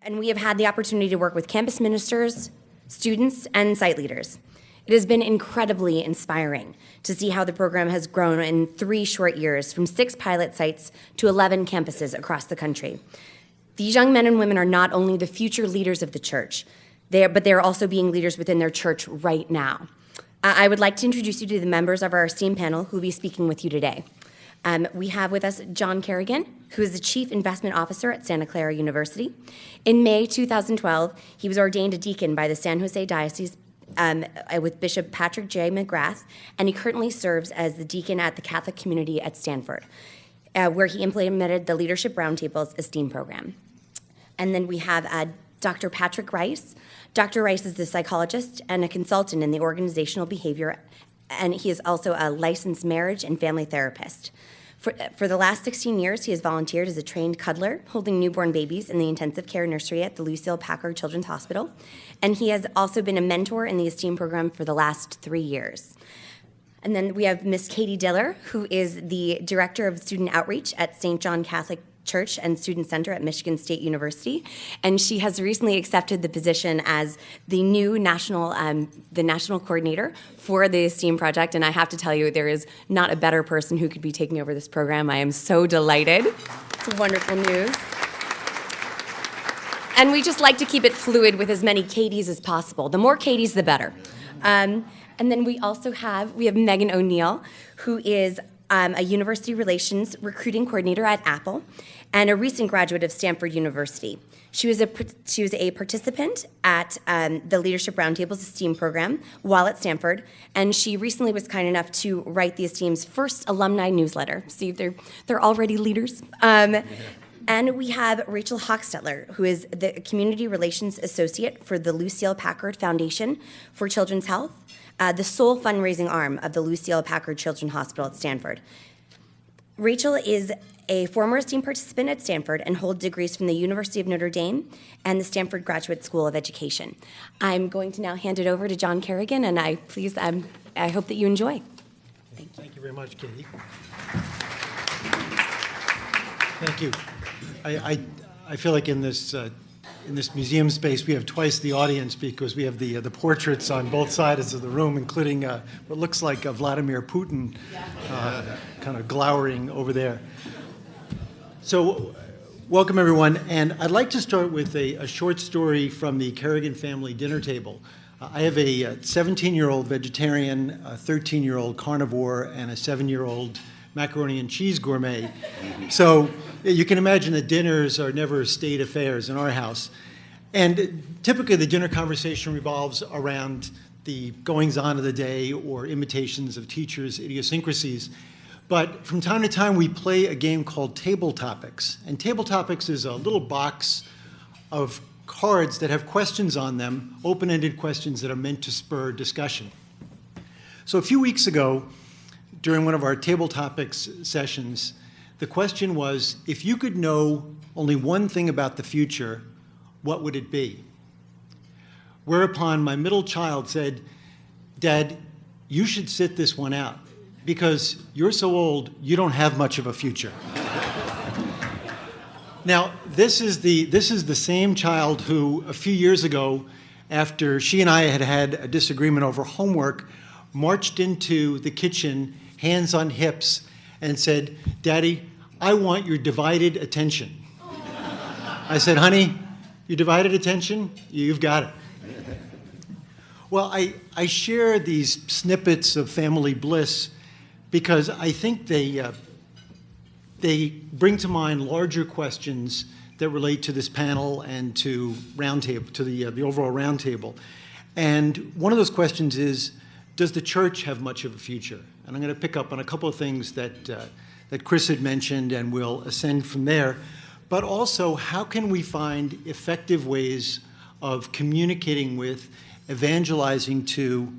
And we have had the opportunity to work with campus ministers, students, and site leaders. It has been incredibly inspiring to see how the program has grown in 3 short years, from 6 pilot sites to 11 campuses across the country. These young men and women are not only the future leaders of the church, but they are also being leaders within their church right now. I would like to introduce you to the members of our ESTEEM panel who will be speaking with you today. We have with us John Kerrigan, who is the Chief Investment Officer at Santa Clara University. In May 2012, he was ordained a deacon by the San Jose Diocese with Bishop Patrick J. McGrath, and he currently serves as the deacon at the Catholic community at Stanford, where he implemented the Leadership Roundtable's ESTEEM program. And then we have Dr. Patrick Rice. Dr. Rice is a psychologist and a consultant in the organizational behavior, and he is also a licensed marriage and family therapist. For the last 16 years, he has volunteered as a trained cuddler, holding newborn babies in the intensive care nursery at the Lucille Packard Children's Hospital. And he has also been a mentor in the ESTEEM program for the last 3 years. And then we have Miss Katie Diller, who is the Director of Student Outreach at St. John Catholic Church and Student Center at Michigan State University, and she has recently accepted the position as the new national coordinator for the ESTEEM project. And I have to tell you, there is not a better person who could be taking over this program. I am so delighted. It's wonderful news. And we just like to keep it fluid with as many Katies as possible. The more Katies, the better. And then we also have Megan O'Neill, who is a university relations recruiting coordinator at Apple, and a recent graduate of Stanford University. She was a participant at the Leadership Roundtable's ESTEEM program while at Stanford, and she recently was kind enough to write the ESTEEM's first alumni newsletter. See, they're already leaders. And we have Rachel Hochstetler, who is the Community Relations Associate for the Lucille Packard Foundation for Children's Health, the sole fundraising arm of the Lucille Packard Children's Hospital at Stanford. Rachel is a former ESTEEM participant at Stanford and holds degrees from the University of Notre Dame and the Stanford Graduate School of Education. I'm going to now hand it over to John Kerrigan, and I hope that you enjoy. Thank you very much, Katie. Thank you. I feel like in this museum space we have twice the audience because we have the portraits on both sides of the room, including what looks like Vladimir Putin kind of glowering over there. So welcome everyone, and I'd like to start with a short story from the Kerrigan family dinner table. I have a 17-year-old vegetarian, a 13-year-old carnivore, and a 7-year-old macaroni and cheese gourmet. So you can imagine that dinners are never state affairs in our house. And typically the dinner conversation revolves around the goings-on of the day or imitations of teachers' idiosyncrasies. But from time to time we play a game called Table Topics. And Table Topics is a little box of cards that have questions on them, open-ended questions that are meant to spur discussion. So a few weeks ago, during one of our Table Topics sessions, the question was, if you could know only one thing about the future, what would it be? Whereupon my middle child said, "Dad, you should sit this one out because you're so old, you don't have much of a future." Now, this is the same child who a few years ago, after she and I had had a disagreement over homework, marched into the kitchen, hands on hips, and said, "Daddy, I want your divided attention." I said, "Honey, your divided attention? You've got it." Well, I share these snippets of family bliss because I think they bring to mind larger questions that relate to this panel and to roundtable, to the overall roundtable. And one of those questions is, does the church have much of a future? And I'm going to pick up on a couple of things that Chris had mentioned, and we'll ascend from there. But also, how can we find effective ways of communicating with, evangelizing to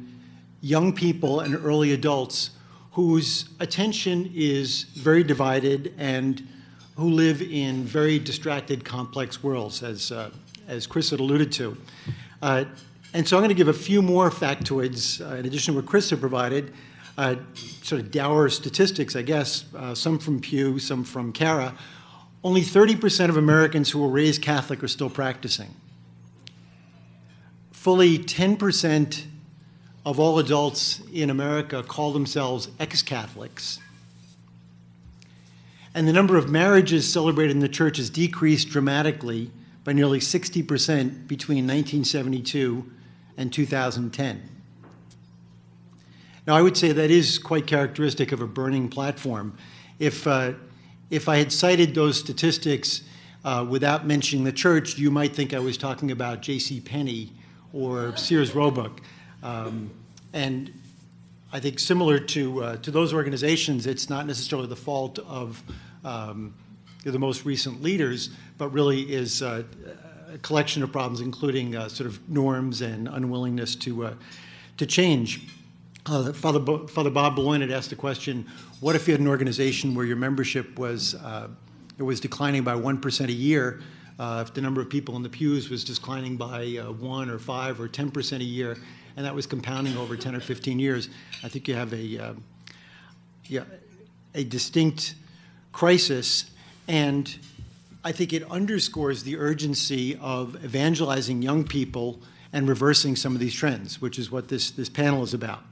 young people and early adults whose attention is very divided and who live in very distracted, complex worlds, as Chris had alluded to. And so I'm going to give a few more factoids in addition to what Chris had provided, sort of dour statistics, I guess, some from Pew, some from Cara, Only 30% of Americans who were raised Catholic are still practicing. Fully 10% of all adults in America call themselves ex-Catholics. And the number of marriages celebrated in the church has decreased dramatically by nearly 60% between 1972 and 2010. Now, I would say that is quite characteristic of a burning platform. If I had cited those statistics without mentioning the church, you might think I was talking about J.C. Penney or Sears Roebuck. And I think similar to those organizations, it's not necessarily the fault of the most recent leaders, but really is a collection of problems, including sort of norms and unwillingness to change. Father Bob Beloin had asked the question, what if you had an organization where your membership was declining by 1% a year, if the number of people in the pews was declining by 1 or 5 or 10% a year, and that was compounding over 10 or 15 years? I think you have a distinct crisis, and I think it underscores the urgency of evangelizing young people and reversing some of these trends, which is what this panel is about.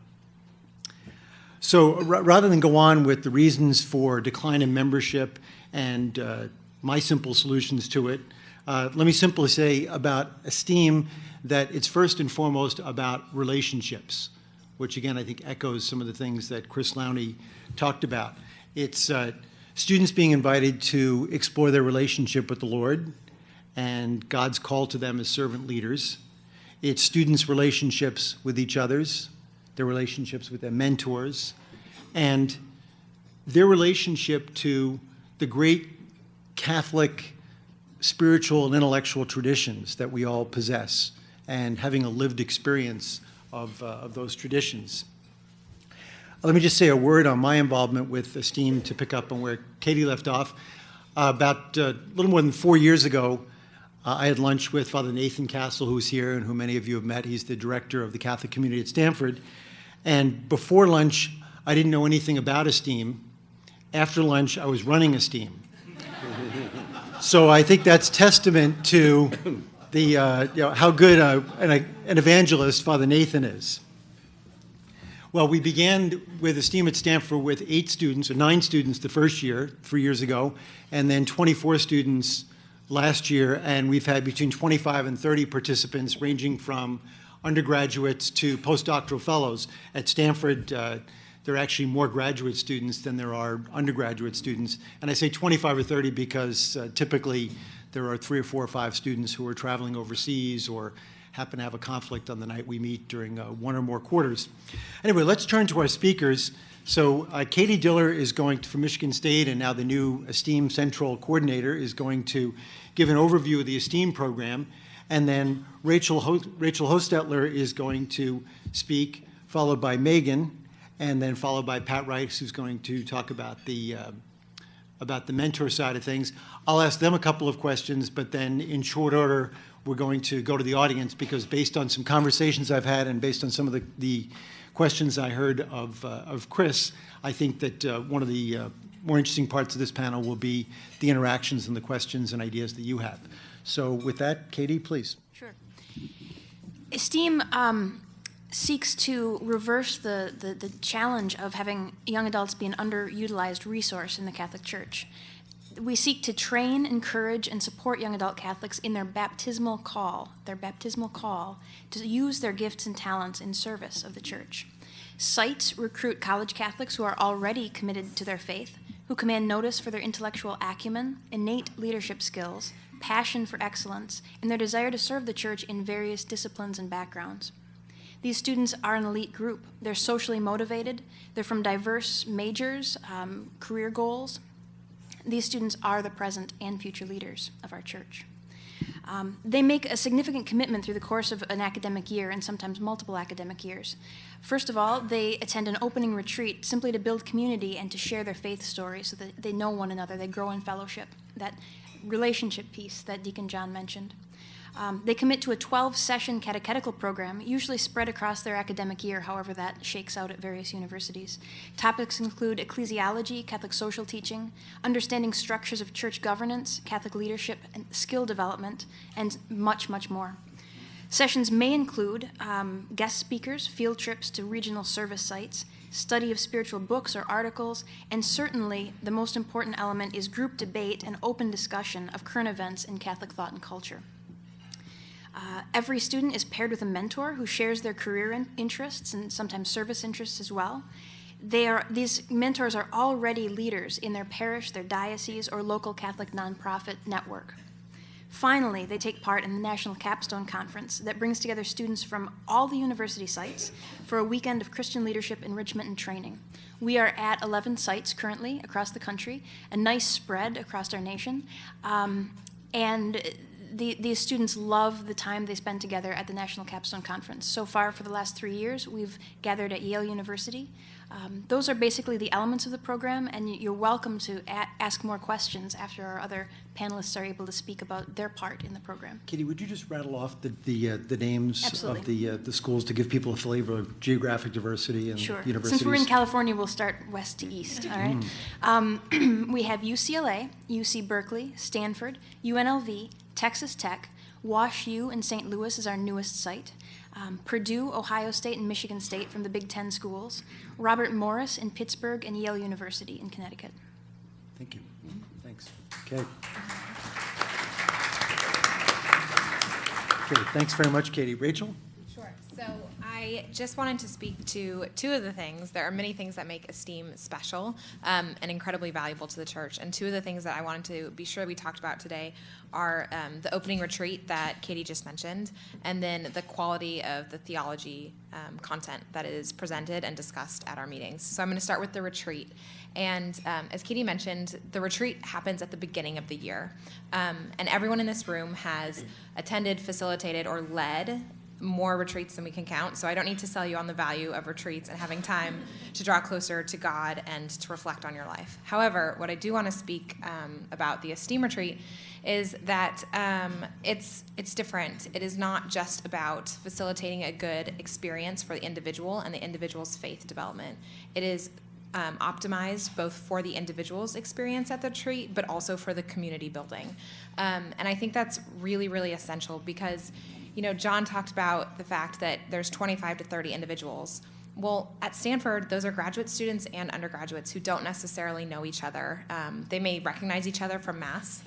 So rather than go on with the reasons for decline in membership and my simple solutions to it, let me simply say about ESTEEM that it's first and foremost about relationships, which again I think echoes some of the things that Chris Lowney talked about. It's students being invited to explore their relationship with the Lord and God's call to them as servant leaders. It's students' relationships with each others, their relationships with their mentors, and their relationship to the great Catholic spiritual and intellectual traditions that we all possess, and having a lived experience of those traditions. Let me just say a word on my involvement with ESTEEM to pick up on where Katie left off. About a little more than 4 years ago, I had lunch with Father Nathan Castle, who's here and who many of you have met. He's the director of the Catholic community at Stanford. And before lunch, I didn't know anything about ESTEEM. After lunch, I was running ESTEEM. So I think that's testament to the how good an evangelist Father Nathan is. Well, we began with ESTEEM at Stanford with 9 students the first year, 3 years ago, and then 24 students last year, and we've had between 25 and 30 participants ranging from undergraduates to postdoctoral fellows. At Stanford, there are actually more graduate students than there are undergraduate students. And I say 25 or 30 because typically there are 3 or 4 or 5 students who are traveling overseas or happen to have a conflict on the night we meet during 1 or more quarters. Anyway, let's turn to our speakers. So Katie Diller is going from Michigan State, and now the new ESTEEM Central Coordinator is going to give an overview of the ESTEEM program. And then Rachel Hochstetler is going to speak, followed by Megan, and then followed by Pat Rice, who's going to talk about the mentor side of things. I'll ask them a couple of questions, but then in short order, we're going to go to the audience because based on some conversations I've had and based on some of the questions I heard of Chris, I think that one of the more interesting parts of this panel will be the interactions and the questions and ideas that you have. So with that, Katie, please. Sure. ESTEEM seeks to reverse the challenge of having young adults be an underutilized resource in the Catholic Church. We seek to train, encourage, and support young adult Catholics in their baptismal call to use their gifts and talents in service of the Church. Sites recruit college Catholics who are already committed to their faith, who command notice for their intellectual acumen, innate leadership skills, passion for excellence, and their desire to serve the Church in various disciplines and backgrounds. These students are an elite group. They're socially motivated. They're from diverse majors, career goals. These students are the present and future leaders of our Church. They make a significant commitment through the course of an academic year and sometimes multiple academic years. First of all, they attend an opening retreat simply to build community and to share their faith story so that they know one another, they grow in fellowship, that relationship piece that Deacon John mentioned. They commit to a 12-session catechetical program, usually spread across their academic year, however that shakes out at various universities. Topics include ecclesiology, Catholic social teaching, understanding structures of church governance, Catholic leadership, and skill development, and much, much more. Sessions may include guest speakers, field trips to regional service sites, study of spiritual books or articles, and certainly the most important element is group debate and open discussion of current events in Catholic thought and culture. Every student is paired with a mentor who shares their career interests and sometimes service interests as well. These mentors are already leaders in their parish, their diocese, or local Catholic nonprofit network. Finally, they take part in the National Capstone Conference that brings together students from all the university sites for a weekend of Christian leadership enrichment and training. We are at 11 sites currently across the country, a nice spread across our nation, and these students love the time they spend together at the National Capstone Conference. So far, for the last 3 years, we've gathered at Yale University. Those are basically the elements of the program, and you're welcome to ask more questions after our other panelists are able to speak about their part in the program. Katie, would you just rattle off the names Absolutely. of the schools to give people a flavor of geographic diversity and Sure. universities? Since we're in California, we'll start west to east, all right? We have UCLA, UC Berkeley, Stanford, UNLV, Texas Tech, Wash U in St. Louis is our newest site, Purdue, Ohio State, and Michigan State from the Big Ten schools, Robert Morris in Pittsburgh, and Yale University in Connecticut. Thank you. Thanks. Okay. Okay, thanks very much, Katie. Rachel? Sure. So I just wanted to speak to two of the things. There are many things that make ESTEEM special and incredibly valuable to the church. And two of the things that I wanted to be sure we talked about today are the opening retreat that Katie just mentioned, and then the quality of the theology content that is presented and discussed at our meetings. So I'm going to start with the retreat. And as Katie mentioned, the retreat happens at the beginning of the year. And everyone in this room has attended, facilitated, or led more retreats than we can count. So I don't need to sell you on the value of retreats and having time to draw closer to God and to reflect on your life. However, what I do want to speak about the ESTEEM retreat is that it's different. It is not just about facilitating a good experience for the individual and the individual's faith development. It is optimized both for the individual's experience at the retreat, but also for the community building. And I think that's really, really essential because, you know, John talked about the fact that there's 25 to 30 individuals. Well, at Stanford, those are graduate students and undergraduates who don't necessarily know each other. They may recognize each other from Mass.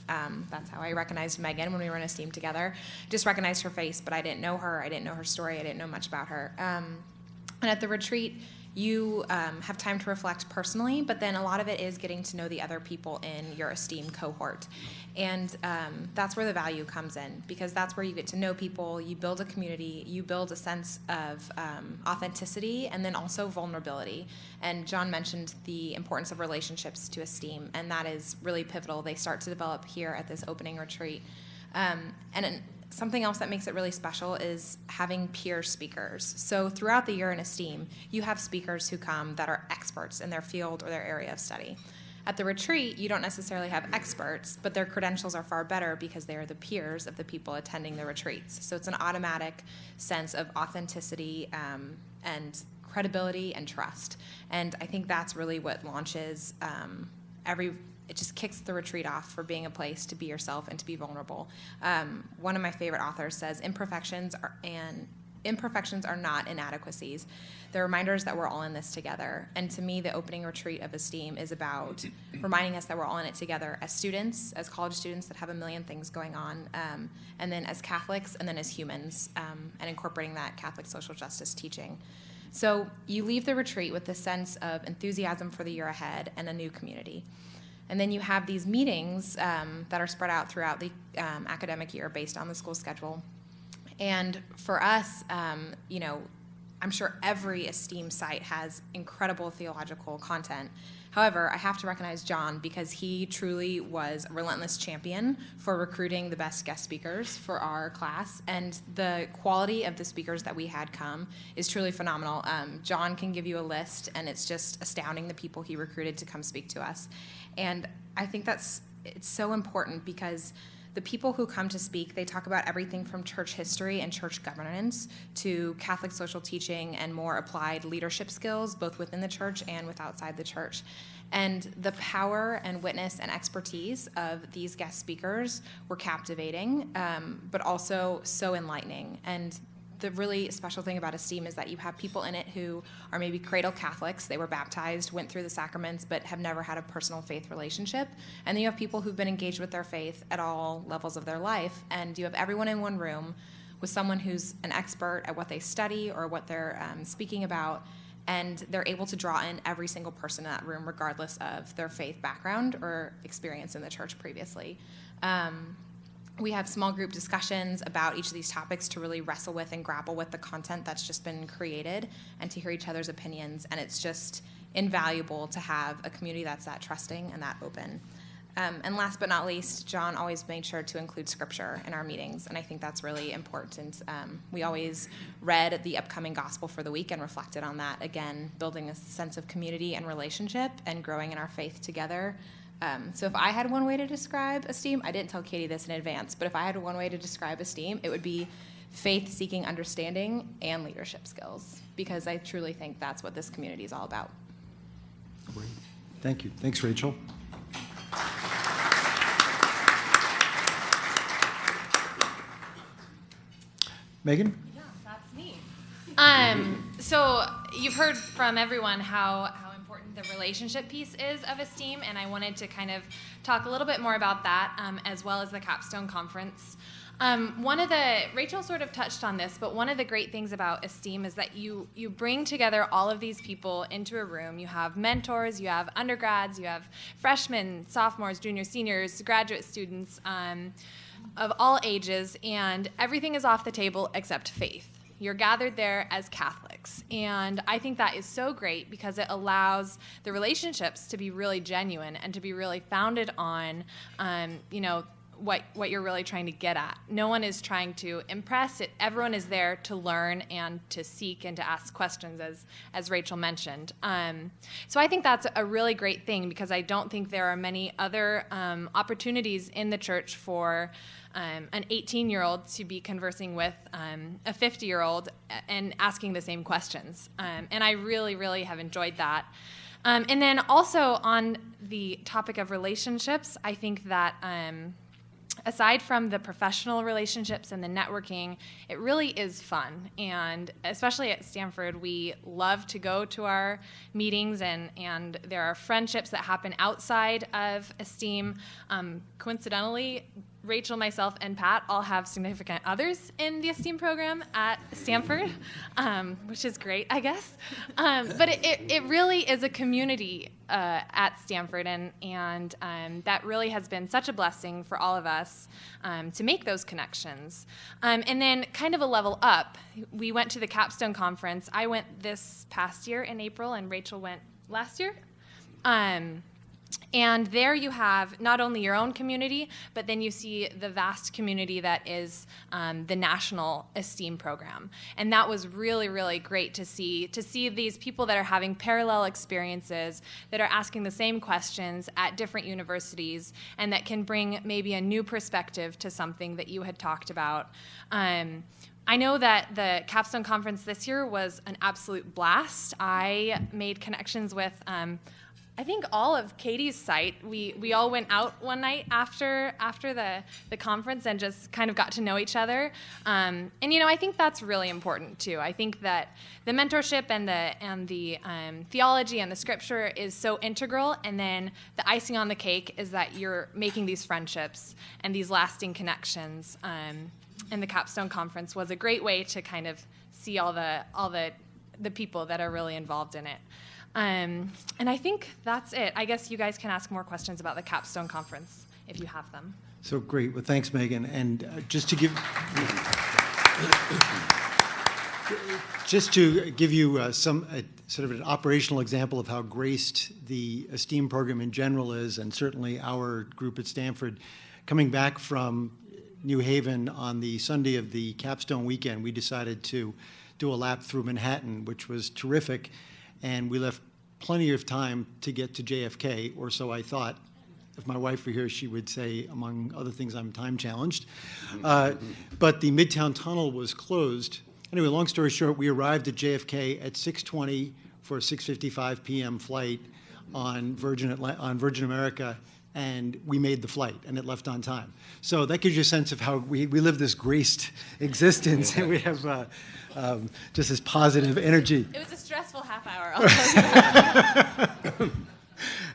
That's how I recognized Megan when we were in ESTEEM together. Just recognized her face, but I didn't know her. I didn't know her story. I didn't know much about her. And at the retreat, you have time to reflect personally, but then a lot of it is getting to know the other people in your ESTEEM cohort. And that's where the value comes in, because that's where you get to know people, you build a community, you build a sense of authenticity, and then also vulnerability. And John mentioned the importance of relationships to ESTEEM, and that is really pivotal. They start to develop here at this opening retreat. Something else that makes it really special is having peer speakers. So throughout the year in ESTEEM, you have speakers who come that are experts in their field or their area of study. At the retreat, you don't necessarily have experts, but their credentials are far better because they are the peers of the people attending the retreats. So it's an automatic sense of authenticity and credibility and trust. And I think that's really what launches it just kicks the retreat off for being a place to be yourself and to be vulnerable. One of my favorite authors says, imperfections are not inadequacies. They're reminders that we're all in this together. And to me, the opening retreat of ESTEEM is about reminding us that we're all in it together as students, as college students that have a million things going on, and then as Catholics, and then as humans, and incorporating that Catholic social justice teaching. So you leave the retreat with this sense of enthusiasm for the year ahead and a new community. And then you have these meetings that are spread out throughout the academic year based on the school schedule. And for us, I'm sure every ESTEEM site has incredible theological content. However, I have to recognize John because he truly was a relentless champion for recruiting the best guest speakers for our class. And the quality of the speakers that we had come is truly phenomenal. John can give you a list, and it's just astounding the people he recruited to come speak to us. And I think it's so important because the people who come to speak, they talk about everything from church history and church governance to Catholic social teaching and more applied leadership skills, both within the church and with outside the church. And the power and witness and expertise of these guest speakers were captivating, but also so enlightening. And the really special thing about ESTEEM is that you have people in it who are maybe cradle Catholics. They were baptized, went through the sacraments, but have never had a personal faith relationship. And then you have people who've been engaged with their faith at all levels of their life. And you have everyone in one room with someone who's an expert at what they study or what they're speaking about. And they're able to draw in every single person in that room, regardless of their faith background or experience in the church previously. We have small group discussions about each of these topics to really wrestle with and grapple with the content that's just been created and to hear each other's opinions. And it's just invaluable to have a community that's that trusting and that open. And last but not least, John always made sure to include scripture in our meetings, and I think that's really important. We always read the upcoming gospel for the week and reflected on that, again, building a sense of community and relationship and growing in our faith together. So if I had one way to describe ESTEEM, I didn't tell Katie this in advance, but if I had one way to describe ESTEEM, it would be faith-seeking understanding and leadership skills, because I truly think that's what this community is all about. Great. Thank you. Thanks, Rachel. Megan? Yeah, that's me. So you've heard from everyone how important the relationship piece is of ESTEEM, and I wanted to kind of talk a little bit more about that, as well as the Capstone Conference. Rachel sort of touched on this, but one of the great things about ESTEEM is that you bring together all of these people into a room. You have mentors, you have undergrads, you have freshmen, sophomores, juniors, seniors, graduate students of all ages, and everything is off the table except faith. You're gathered there as Catholics, and I think that is so great because it allows the relationships to be really genuine and to be really founded on, what you're really trying to get at. No one is trying to impress. Everyone is there to learn and to seek and to ask questions, as Rachel mentioned. So I think that's a really great thing, because I don't think there are many other opportunities in the church for an 18-year-old to be conversing with a 50-year-old and asking the same questions. And I really, really have enjoyed that. And then also on the topic of relationships, I think that aside from the professional relationships and the networking, it really is fun. And especially at Stanford, we love to go to our meetings, and there are friendships that happen outside of ESTEEM. Coincidentally, Rachel, myself, and Pat all have significant others in the ESTEEM program at Stanford, which is great, I guess. But it really is a community at Stanford, and that really has been such a blessing for all of us to make those connections. And then kind of a level up, we went to the Capstone Conference. I went this past year in April, and Rachel went last year. And there you have not only your own community, but then you see the vast community that is the national ESTEEM program. And that was really, really great to see these people that are having parallel experiences, that are asking the same questions at different universities, and that can bring maybe a new perspective to something that you had talked about. I know that the Capstone Conference this year was an absolute blast. I made connections with I think all of Katie's site. We all went out one night after the conference and just kind of got to know each other. And I think that's really important too. I think that the mentorship and the theology and the scripture is so integral, and then the icing on the cake is that you're making these friendships and these lasting connections. And the Capstone Conference was a great way to kind of see all the people that are really involved in it. And I think that's it. I guess you guys can ask more questions about the Capstone Conference if you have them. So great. Well, thanks, Megan. And just to give you some sort of an operational example of how graced the ESTEEM program in general is, and certainly our group at Stanford, coming back from New Haven on the Sunday of the Capstone weekend, we decided to do a lap through Manhattan, which was terrific. And we left plenty of time to get to JFK, or so I thought, if my wife were here, she would say, among other things, I'm time challenged. But the Midtown Tunnel was closed. Anyway, long story short, we arrived at JFK at 6:20 for a 6:55 p.m. flight on Virgin America, and we made the flight, and it left on time. So that gives you a sense of how we live this graced existence, and we have just this positive energy. It was a stressful half hour. I'll tell you that.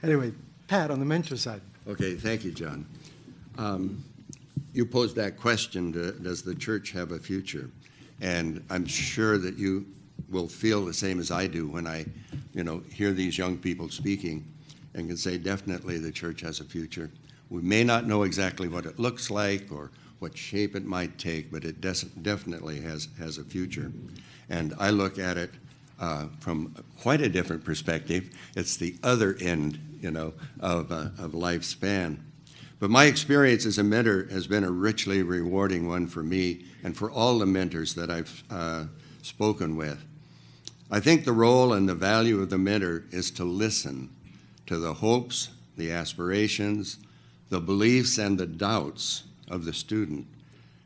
Anyway, Pat, on the mentor side. Okay, thank you, John. You posed that question, does the church have a future? And I'm sure that you will feel the same as I do when I, hear these young people speaking and can say definitely the church has a future. We may not know exactly what it looks like or what shape it might take, but it definitely has a future. And I look at it from quite a different perspective. It's the other end, of lifespan. But my experience as a mentor has been a richly rewarding one for me and for all the mentors that I've spoken with. I think the role and the value of the mentor is to listen to the hopes, the aspirations, the beliefs, and the doubts of the student,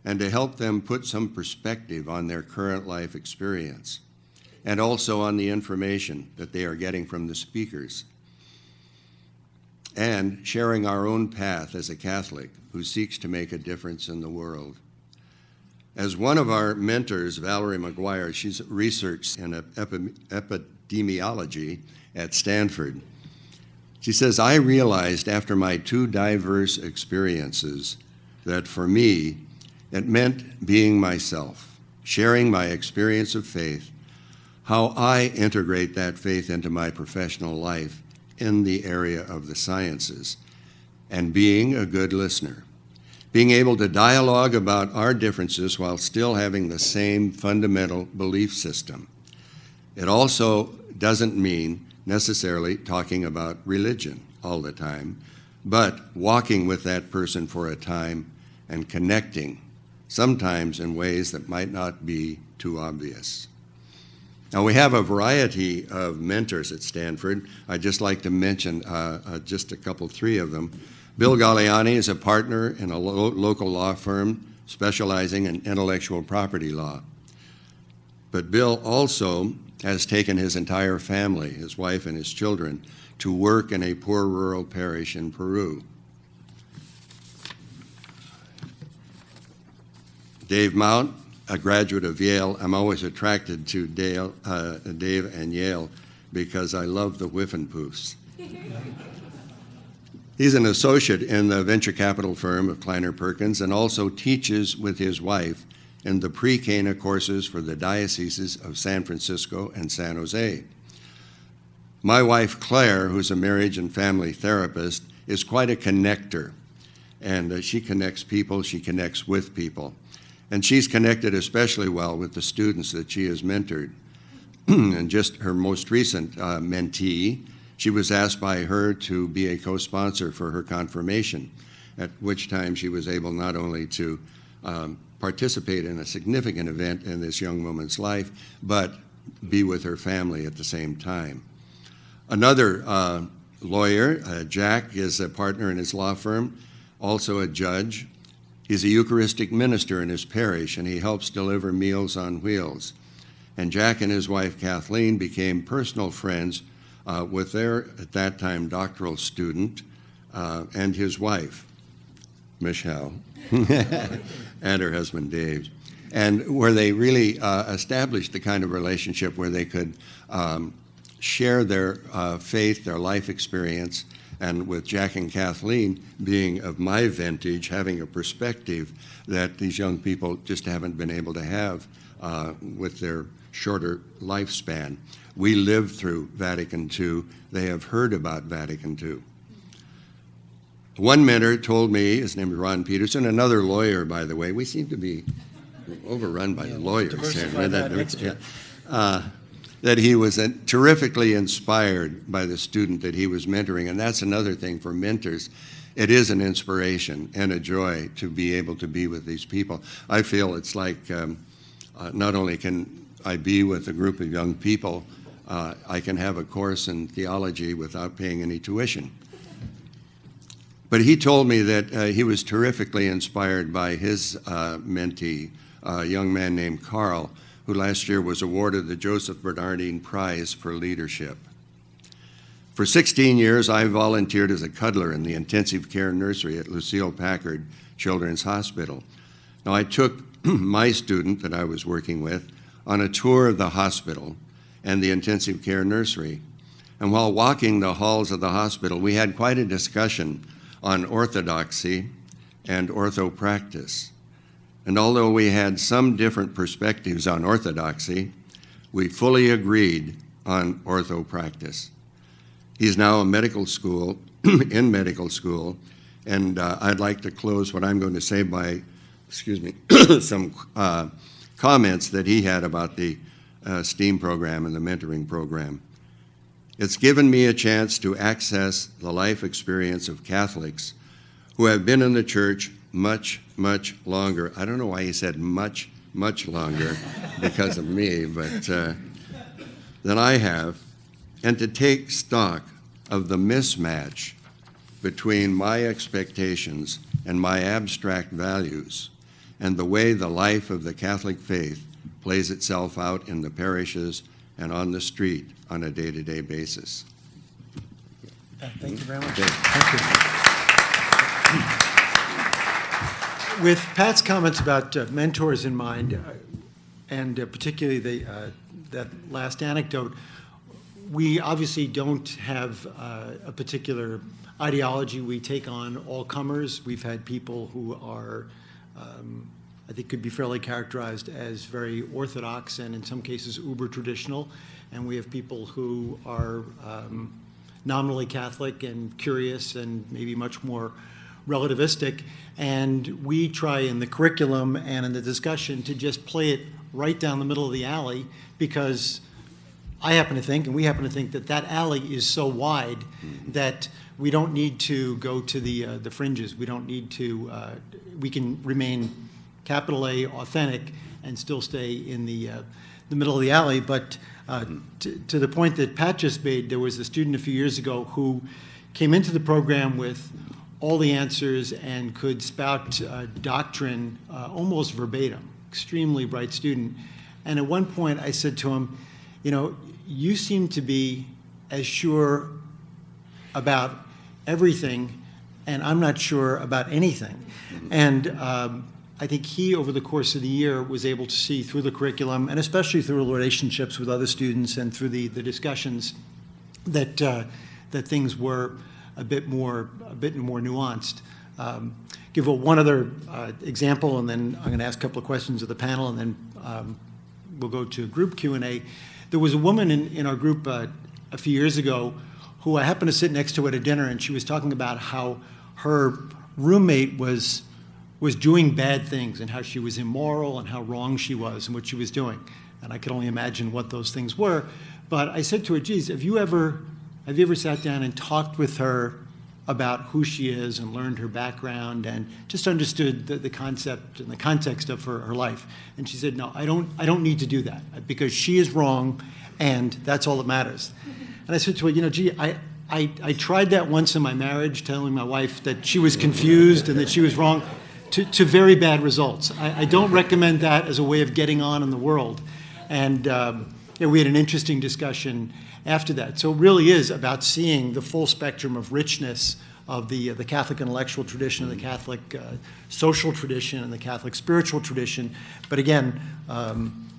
and to help them put some perspective on their current life experience, and also on the information that they are getting from the speakers, and sharing our own path as a Catholic who seeks to make a difference in the world. As one of our mentors, Valerie McGuire, she's researched in epidemiology at Stanford. She says, I realized after my two diverse experiences that for me, it meant being myself, sharing my experience of faith, how I integrate that faith into my professional life in the area of the sciences, and being a good listener. Being able to dialogue about our differences while still having the same fundamental belief system. It also doesn't mean necessarily talking about religion all the time, but walking with that person for a time and connecting, sometimes in ways that might not be too obvious. Now, we have a variety of mentors at Stanford. I'd just like to mention just three of them. Bill Galliani is a partner in a local law firm specializing in intellectual property law. But Bill also has taken his entire family, his wife and his children, to work in a poor rural parish in Peru. Dave Mount, a graduate of Yale. I'm always attracted to Dave and Yale because I love the Whiffenpoofs. He's an associate in the venture capital firm of Kleiner Perkins and also teaches with his wife in the pre-Cana courses for the dioceses of San Francisco and San Jose. My wife, Claire, who's a marriage and family therapist, is quite a connector. And she connects people, she connects with people. And she's connected especially well with the students that she has mentored. And just her most recent mentee, she was asked by her to be a co-sponsor for her confirmation, at which time she was able not only to participate in a significant event in this young woman's life, but be with her family at the same time. Another lawyer, Jack, is a partner in his law firm, also a judge. He's a Eucharistic minister in his parish, and he helps deliver Meals on Wheels. And Jack and his wife, Kathleen, became personal friends with their, at that time, doctoral student and his wife, Michelle, and her husband, Dave, and where they really established the kind of relationship where they could share their faith, their life experience, and with Jack and Kathleen being of my vintage, having a perspective that these young people just haven't been able to have with their shorter lifespan. We lived through Vatican II. They have heard about Vatican II. One mentor told me, his name is Ron Peterson, another lawyer, by the way. We seem to be overrun by lawyers here. That he was terrifically inspired by the student that he was mentoring. And that's another thing for mentors. It is an inspiration and a joy to be able to be with these people. I feel it's like not only can I be with a group of young people, I can have a course in theology without paying any tuition. But he told me that he was terrifically inspired by his mentee, a young man named Carl, who last year was awarded the Joseph Bernardine Prize for Leadership. For 16 years, I volunteered as a cuddler in the intensive care nursery at Lucille Packard Children's Hospital. Now, I took my student that I was working with on a tour of the hospital and the intensive care nursery. And while walking the halls of the hospital, we had quite a discussion on orthodoxy and orthopractice. And although we had some different perspectives on orthodoxy, we fully agreed on orthopractice. He's now in medical school, and I'd like to close what I'm going to say by, some comments that he had about the STEAM program and the mentoring program. It's given me a chance to access the life experience of Catholics who have been in the church much, much longer. I don't know why he said much, much longer because of me, but than I have, and to take stock of the mismatch between my expectations and my abstract values and the way the life of the Catholic faith plays itself out in the parishes and on the street on a day-to-day basis. Thank you very much. Okay. Thank you. With Pat's comments about mentors in mind, and particularly that last anecdote, we obviously don't have a particular ideology. We take on all comers. We've had people who are, I think, could be fairly characterized as very orthodox and in some cases uber traditional. And we have people who are nominally Catholic and curious and maybe much more relativistic. And we try in the curriculum and in the discussion to just play it right down the middle of the alley, because I happen to think, and we happen to think, that that alley is so wide that we don't need to go to the fringes. We don't need to, we can remain capital A authentic and still stay in the middle of the alley. But to the point that Pat just made, there was a student a few years ago who came into the program with all the answers and could spout doctrine almost verbatim. Extremely bright student. And at one point I said to him, you seem to be as sure about everything, and I'm not sure about anything. And I think he, over the course of the year, was able to see through the curriculum, and especially through relationships with other students and through the discussions, that things were a bit more nuanced. Give one other example, and then I'm going to ask a couple of questions of the panel, and then we'll go to group Q&A. There was a woman in our group a few years ago who I happened to sit next to at a dinner, and she was talking about how her roommate was doing bad things and how she was immoral and how wrong she was and what she was doing. And I could only imagine what those things were. But I said to her, geez, have you ever sat down and talked with her about who she is and learned her background and just understood the concept and the context of her life? And she said, no, I don't need to do that, because she is wrong and that's all that matters. And I said to her, I tried that once in my marriage, telling my wife that she was confused and that she was wrong, to very bad results. I don't recommend that as a way of getting on in the world. And we had an interesting discussion after that. So it really is about seeing the full spectrum of richness of the Catholic intellectual tradition, and the Catholic social tradition, and the Catholic spiritual tradition. But again,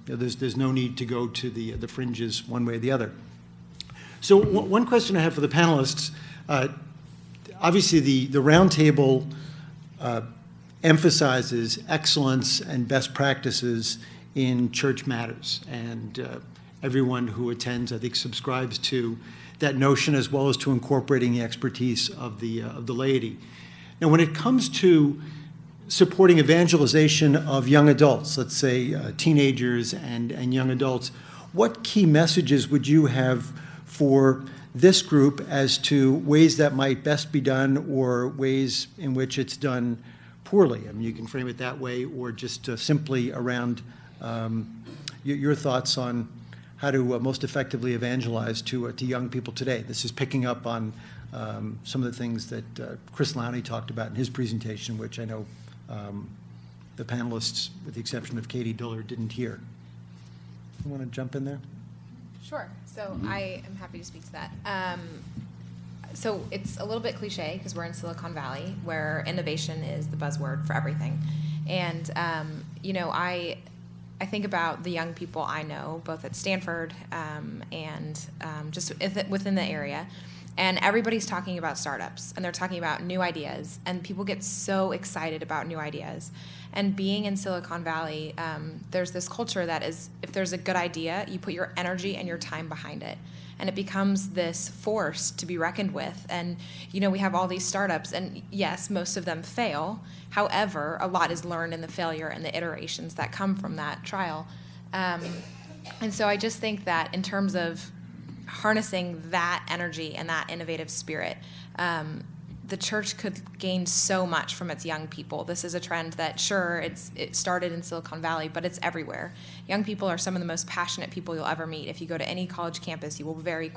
there's no need to go to the fringes one way or the other. So one question I have for the panelists, obviously the roundtable emphasizes excellence and best practices in church matters, and everyone who attends, I think, subscribes to that notion, as well as to incorporating the expertise of the laity. Now, when it comes to supporting evangelization of young adults, let's say teenagers and young adults, what key messages would you have for this group as to ways that might best be done, or ways in which it's done poorly? I mean, you can frame it that way, or just simply around your thoughts on how to most effectively evangelize to young people today. This is picking up on some of the things that Chris Lowney talked about in his presentation, which I know the panelists, with the exception of Katie Diller, didn't hear. You want to jump in there? Sure. So I am happy to speak to that. So it's a little bit cliche because we're in Silicon Valley, where innovation is the buzzword for everything. And, I think about the young people I know, both at Stanford and just within the area. And everybody's talking about startups, and they're talking about new ideas, and people get so excited about new ideas. And being in Silicon Valley, there's this culture that is, if there's a good idea, you put your energy and your time behind it. And it becomes this force to be reckoned with. And, we have all these startups, and yes, most of them fail. However, a lot is learned in the failure and the iterations that come from that trial. And so I just think that in terms of harnessing that energy and that innovative spirit, the church could gain so much from its young people. This is a trend that, sure, it started in Silicon Valley, but it's everywhere. Young people are some of the most passionate people you'll ever meet. If you go to any college campus, you will very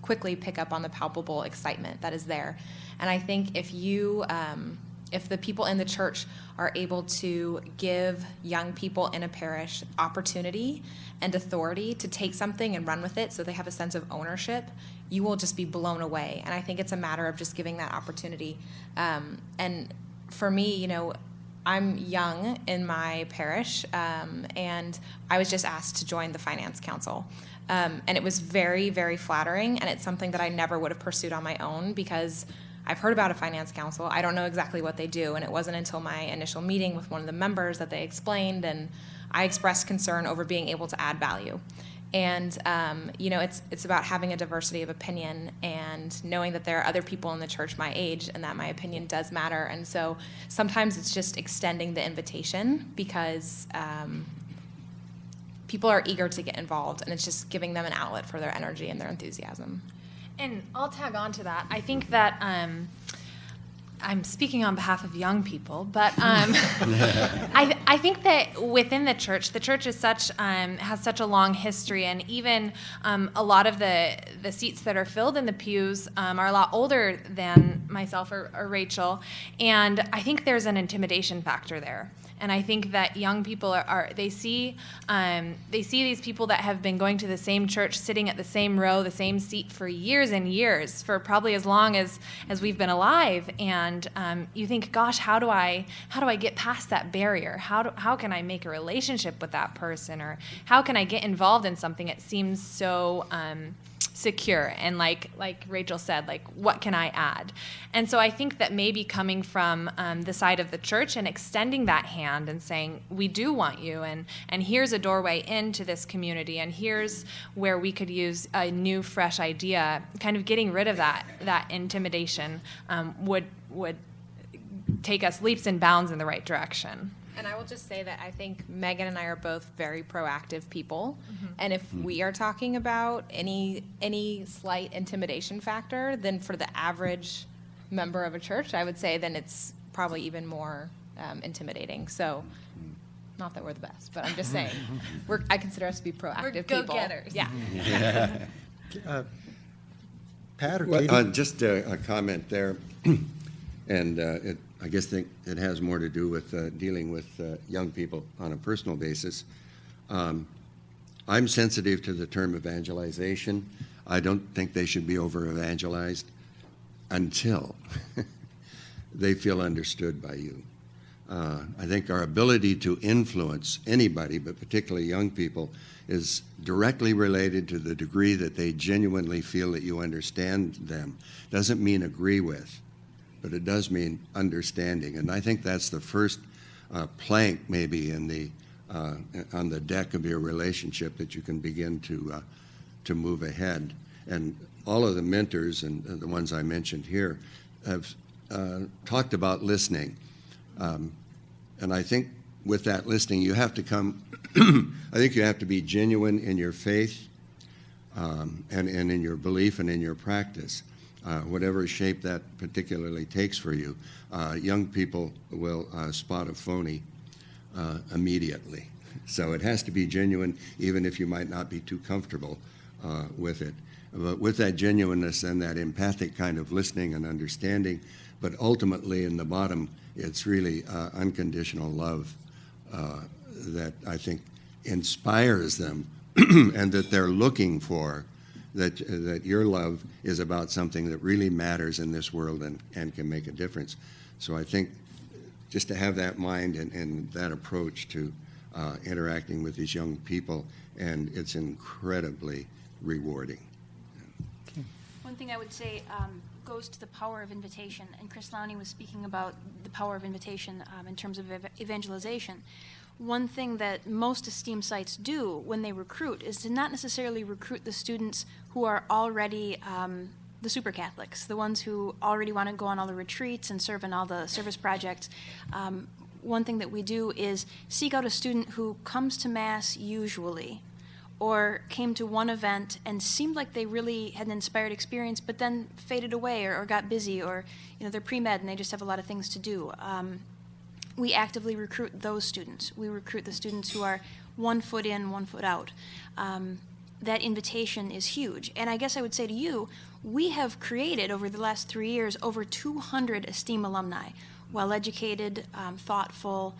quickly pick up on the palpable excitement that is there. And I think if the people in the church are able to give young people in a parish opportunity and authority to take something and run with it so they have a sense of ownership, you will just be blown away. And I think it's a matter of just giving that opportunity. And for me, I'm young in my parish, and I was just asked to join the finance council. And it was very, very flattering, and it's something that I never would have pursued on my own because I've heard about a finance council. I don't know exactly what they do, and it wasn't until my initial meeting with one of the members that they explained, and I expressed concern over being able to add value. And, it's about having a diversity of opinion and knowing that there are other people in the church my age and that my opinion does matter. And so sometimes it's just extending the invitation because people are eager to get involved, and it's just giving them an outlet for their energy and their enthusiasm. And I'll tag on to that. I think that I'm speaking on behalf of young people, but I think that within the church is has such a long history, and even a lot of the seats that are filled in the pews are a lot older than myself or Rachel, and I think there's an intimidation factor there. And I think that young people they see these people that have been going to the same church, sitting at the same row, the same seat for years and years, for probably as long as we've been alive. And you think, gosh, how do I get past that barrier? How can I make a relationship with that person, or how can I get involved in something that seems so secure, and like Rachel said, like, what can I add? And so I think that maybe coming from the side of the church and extending that hand and saying, we do want you, and here's a doorway into this community, and here's where we could use a new, fresh idea, kind of getting rid of that intimidation would take us leaps and bounds in the right direction. And I will just say that I think Megan and I are both very proactive people. Mm-hmm. And if we are talking about any slight intimidation factor, then for the average member of a church, I would say then it's probably even more intimidating. So not that we're the best, but I'm just saying I consider us to be proactive people. We're go-getters. Yeah. Pat or Well, Katie? just a comment there, and I guess it has more to do with dealing with young people on a personal basis. I'm sensitive to the term evangelization. I don't think they should be over-evangelized until they feel understood by you. I think our ability to influence anybody, but particularly young people, is directly related to the degree that they genuinely feel that you understand them. Doesn't mean agree with, but it does mean understanding. And I think that's the first plank maybe in on the deck of your relationship that you can begin to move ahead. And all of the mentors and the ones I mentioned here have talked about listening. And I think with that listening, you have to come, I think you have to be genuine in your faith and in your belief and in your practice. Whatever shape that particularly takes for you, young people will spot a phony immediately. So it has to be genuine, even if you might not be too comfortable with it. But with that genuineness and that empathic kind of listening and understanding, but ultimately in the bottom, it's really unconditional love that I think inspires them and that they're looking for, that your love is about something that really matters in this world and can make a difference. So I think just to have that mind and that approach to interacting with these young people, and it's incredibly rewarding. One thing I would say goes to the power of invitation, and Chris Lowney was speaking about the power of invitation in terms of evangelization. One thing that most ESTEEM sites do when they recruit is to not necessarily recruit the students who are already the super Catholics, the ones who already want to go on all the retreats and serve in all the service projects. One thing that we do is seek out a student who comes to Mass usually, or came to one event and seemed like they really had an inspired experience, but then faded away or got busy, or they're pre-med and they just have a lot of things to do. We actively recruit those students. We recruit the students who are 1 foot in, 1 foot out. That invitation is huge. And I guess I would say to you, we have created over the last 3 years over 200 ESTEEM alumni, well-educated, thoughtful,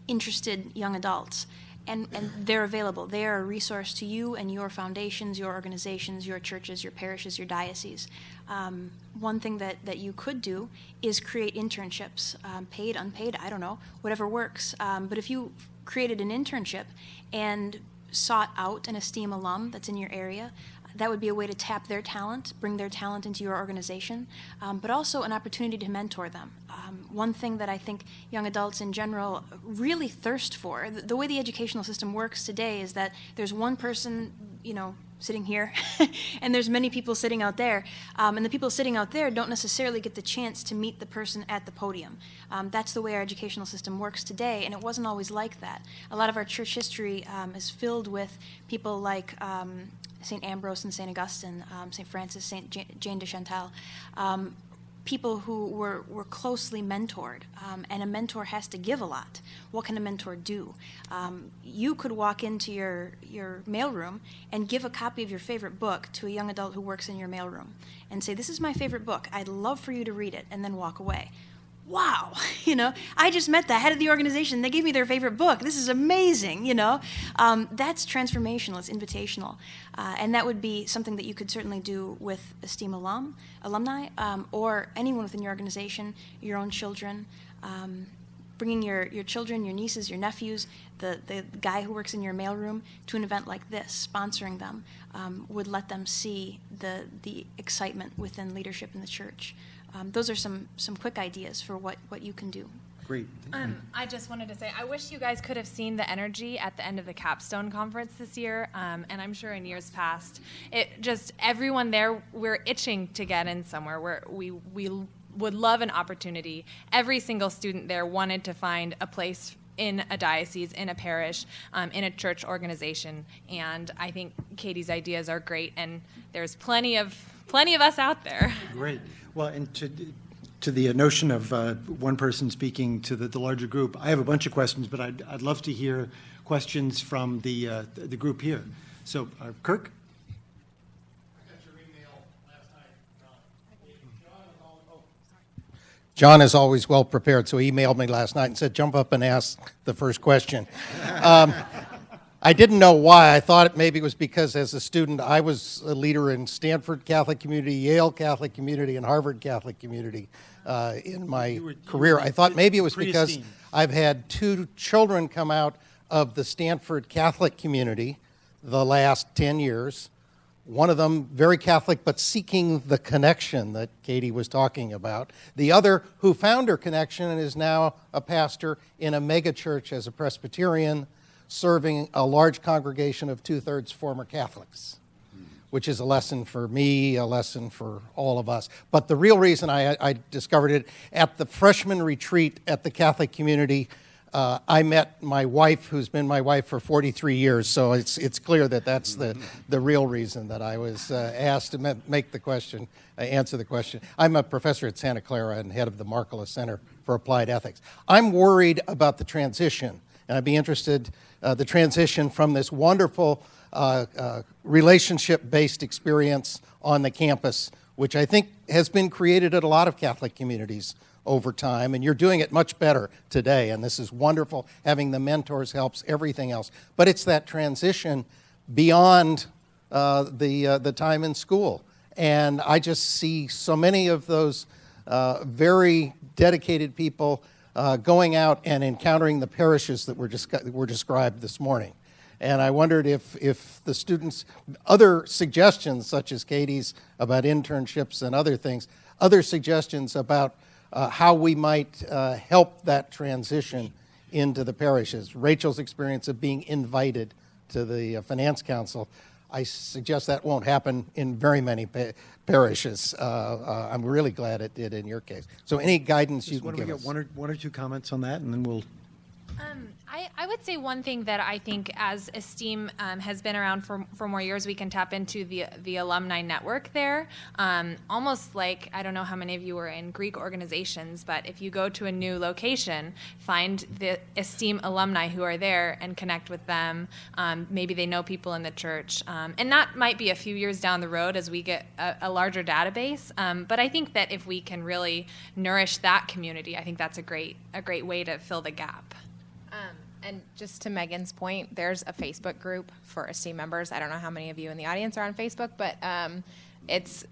interested young adults. And they're available. They are a resource to you and your foundations, your organizations, your churches, your parishes, your dioceses. One thing that you could do is create internships, paid, unpaid, I don't know, whatever works. But if you created an internship and sought out an ESTEEM alum that's in your area, that would be a way to tap their talent, bring their talent into your organization, but also an opportunity to mentor them. One thing that I think young adults in general really thirst for, the way the educational system works today is that there's one person, sitting here, and there's many people sitting out there, and the people sitting out there don't necessarily get the chance to meet the person at the podium. That's the way our educational system works today, and it wasn't always like that. A lot of our church history is filled with people like St. Ambrose and St. Augustine, St. Francis, St. Jane de Chantal, people who were closely mentored, and a mentor has to give a lot. What can a mentor do? You could walk into your mailroom and give a copy of your favorite book to a young adult who works in your mailroom and say, "This is my favorite book. I'd love for you to read it," and then walk away. Wow, I just met the head of the organization. They gave me their favorite book. This is amazing, That's transformational. It's invitational. And that would be something that you could certainly do with ESTEEM alumni, or anyone within your organization, your own children, bringing your children, your nieces, your nephews, the guy who works in your mailroom to an event like this, sponsoring them, would let them see the excitement within leadership in the church. Those are some quick ideas for what you can do. Great. I just wanted to say, I wish you guys could have seen the energy at the end of the capstone conference this year, and I'm sure in years past. Everyone there, we're itching to get in somewhere where we would love an opportunity. Every single student there wanted to find a place in a diocese, in a parish, in a church organization, and I think Katie's ideas are great, and there's plenty of us out there. Great. Well, and to the notion of one person speaking to the larger group, I have a bunch of questions, but I'd love to hear questions from the group here. So, Kirk? I got your email last night, John is always well prepared, so he emailed me last night and said, "Jump up and ask the first question." I didn't know why. I thought maybe it was because as a student I was a leader in Stanford Catholic community, Yale Catholic community, and Harvard Catholic community in my career. I thought maybe it was because I've had 2 children come out of the Stanford Catholic community the last 10 years. One of them very Catholic, but seeking the connection that Katie was talking about. The other who found her connection and is now a pastor in a megachurch as a Presbyterian, serving a large congregation of 2/3 former Catholics, which is a lesson for me, a lesson for all of us. But the real reason I discovered it, at the freshman retreat at the Catholic community, I met my wife, who's been my wife for 43 years, so it's clear that that's the real reason that I was asked to answer the question. I'm a professor at Santa Clara and head of the Markkula Center for Applied Ethics. I'm worried about the transition. And I'd be interested, the transition from this wonderful relationship-based experience on the campus, which I think has been created at a lot of Catholic communities over time, and you're doing it much better today, and this is wonderful. Having the mentors helps everything else. But it's that transition beyond the time in school. And I just see so many of those very dedicated people going out and encountering the parishes that were described this morning. And I wondered if the students, other suggestions such as Katie's about internships and other things, other suggestions about how we might help that transition into the parishes. Rachel's experience of being invited to the Finance Council, I suggest that won't happen in very many parishes. I'm really glad it did in your case. So any guidance you can give us? One or two comments on that, and then we'll... I would say one thing that I think as ESTEEM has been around for more years, we can tap into the alumni network there. Almost like, I don't know how many of you were in Greek organizations, but if you go to a new location, find the ESTEEM alumni who are there and connect with them. Maybe they know people in the church. And that might be a few years down the road as we get a larger database. But I think that if we can really nourish that community, I think that's a great way to fill the gap. And just to Megan's point, there's a Facebook group for ESTEEM members. I don't know how many of you in the audience are on Facebook, but it's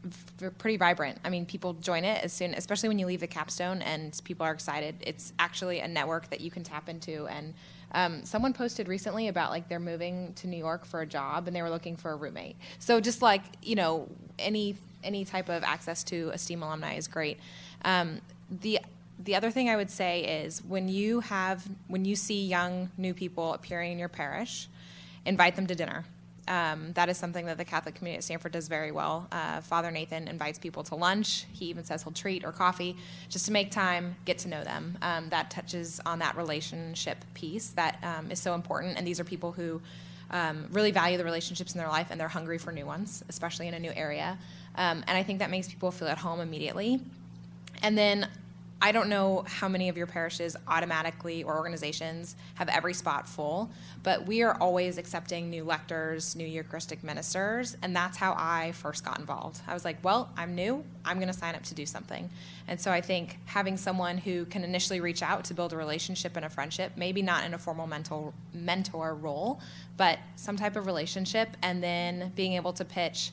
pretty vibrant. I mean, people join it as soon, especially when you leave the capstone, and people are excited. It's actually a network that you can tap into. And someone posted recently about like they're moving to New York for a job, and they were looking for a roommate. So just like, you know, any type of access to ESTEEM alumni is great. The other thing I would say is when you see young new people appearing in your parish, invite them to dinner. That is something that the Catholic community at Stanford does very well. Father Nathan invites people to lunch. He even says he'll treat or coffee just to make time, get to know them. That touches on that relationship piece that is so important. And these are people who really value the relationships in their life, and they're hungry for new ones, especially in a new area. And I think that makes people feel at home immediately. And then I don't know how many of your parishes automatically or organizations have every spot full, but we are always accepting new lectors, new Eucharistic ministers, and that's how I first got involved. I was like, well, I'm new, I'm going to sign up to do something. And so I think having someone who can initially reach out to build a relationship and a friendship, maybe not in a formal mentor role, but some type of relationship, and then being able to pitch,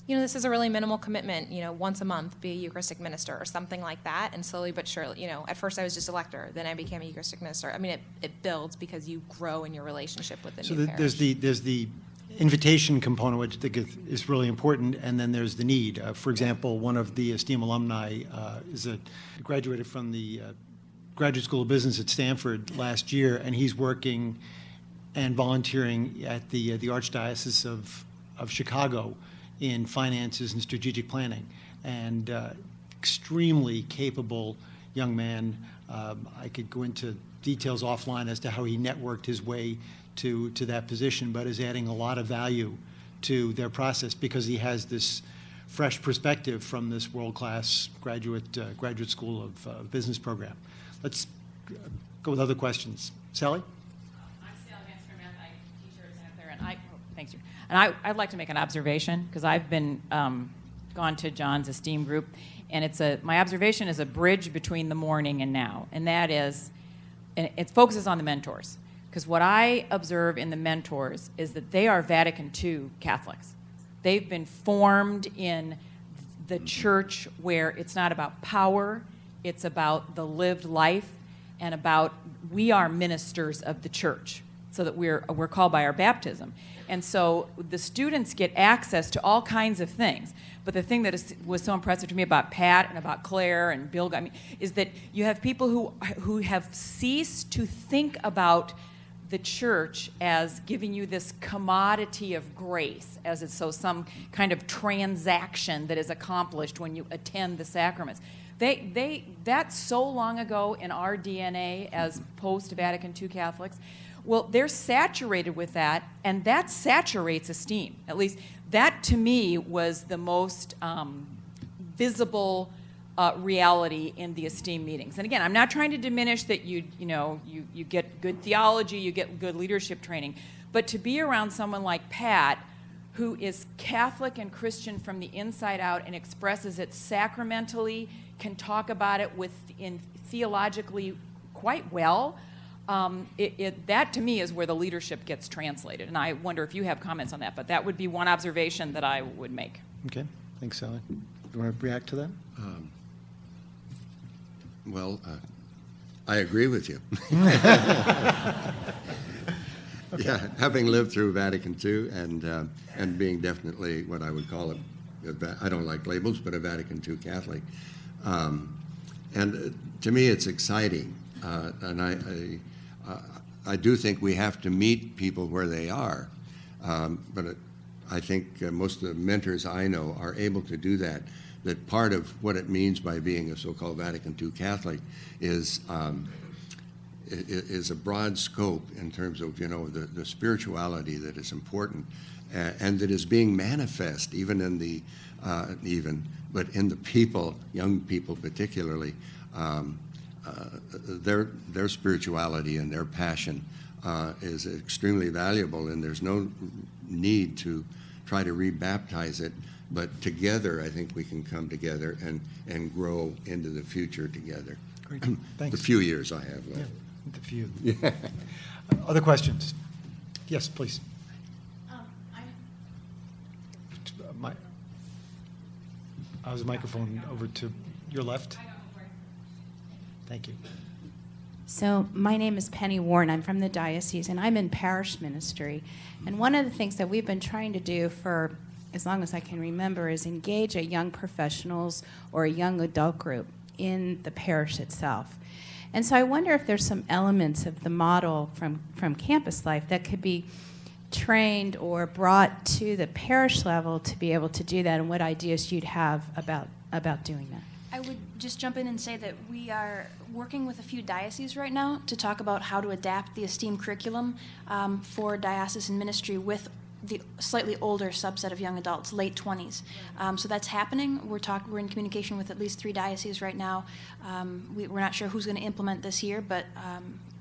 you know, this is a really minimal commitment, you know, once a month, be a Eucharistic minister or something like that. And slowly but surely, you know, at first I was just a lector, then I became a Eucharistic minister. I mean, it builds because you grow in your relationship with the new parish. There's the invitation component, which I think is really important, and then there's the need. For example, one of the ESTEEM alumni graduated from the Graduate School of Business at Stanford last year, and he's working and volunteering at the Archdiocese of Chicago in finances and strategic planning, and extremely capable young man. I could go into details offline as to how he networked his way to that position, but is adding a lot of value to their process because he has this fresh perspective from this world-class graduate school of business program. Let's go with other questions. Sally? I'm Sally Mansfield. I teach here at Stanford, and thanks. And I'd like to make an observation because I've been gone to John's ESTEEM group, and my observation is a bridge between the morning and now, and that is, and it focuses on the mentors. Because what I observe in the mentors is that they are Vatican II Catholics. They've been formed in the church where it's not about power, it's about the lived life, and about we are ministers of the church, so that we're called by our baptism. And so the students get access to all kinds of things. But the thing that was so impressive to me about Pat and about Claire and Bill, is that you have people who have ceased to think about the church as giving you this commodity of grace, as it's some kind of transaction that is accomplished when you attend the sacraments. That's so long ago in our DNA as post-Vatican II Catholics. Well, they're saturated with that, and that saturates ESTEEM. At least that, to me, was the most visible reality in the ESTEEM meetings. And again, I'm not trying to diminish that you get good theology, you get good leadership training, but to be around someone like Pat, who is Catholic and Christian from the inside out and expresses it sacramentally, can talk about it theologically quite well, that to me is where the leadership gets translated. And I wonder if you have comments on that, but that would be one observation that I would make. Okay, thanks, Sally. Do you want to react to that? Well, I agree with you. Yeah, having lived through Vatican II and being definitely what I would call I don't like labels, but a Vatican II Catholic. And to me, it's exciting. And I do think we have to meet people where they are. But I think most of the mentors I know are able to do that. That part of what it means by being a so-called Vatican II Catholic is a broad scope in terms of the spirituality that is important and that is being manifest even in the but in the people, young people particularly, their spirituality and their passion is extremely valuable, and there's no need to try to rebaptize it. But together, I think we can come together and grow into the future together. Great, thanks. The few years I have left. Yeah, the few. Yeah. Other questions? Yes, please. How's the microphone over to your left? Thank you. So my name is Penny Warren. I'm from the diocese, and I'm in parish ministry. And one of the things that we've been trying to do for as long as I can remember is engage a young professionals or a young adult group in the parish itself. And so I wonder if there's some elements of the model from campus life that could be trained or brought to the parish level to be able to do that, and what ideas you'd have about doing that. I would just jump in and say that we are working with a few dioceses right now to talk about how to adapt the ESTEEM curriculum for diocesan ministry with the slightly older subset of young adults, late 20s. So that's happening. We're in communication with at least 3 dioceses right now. We're not sure who's going to implement this year, but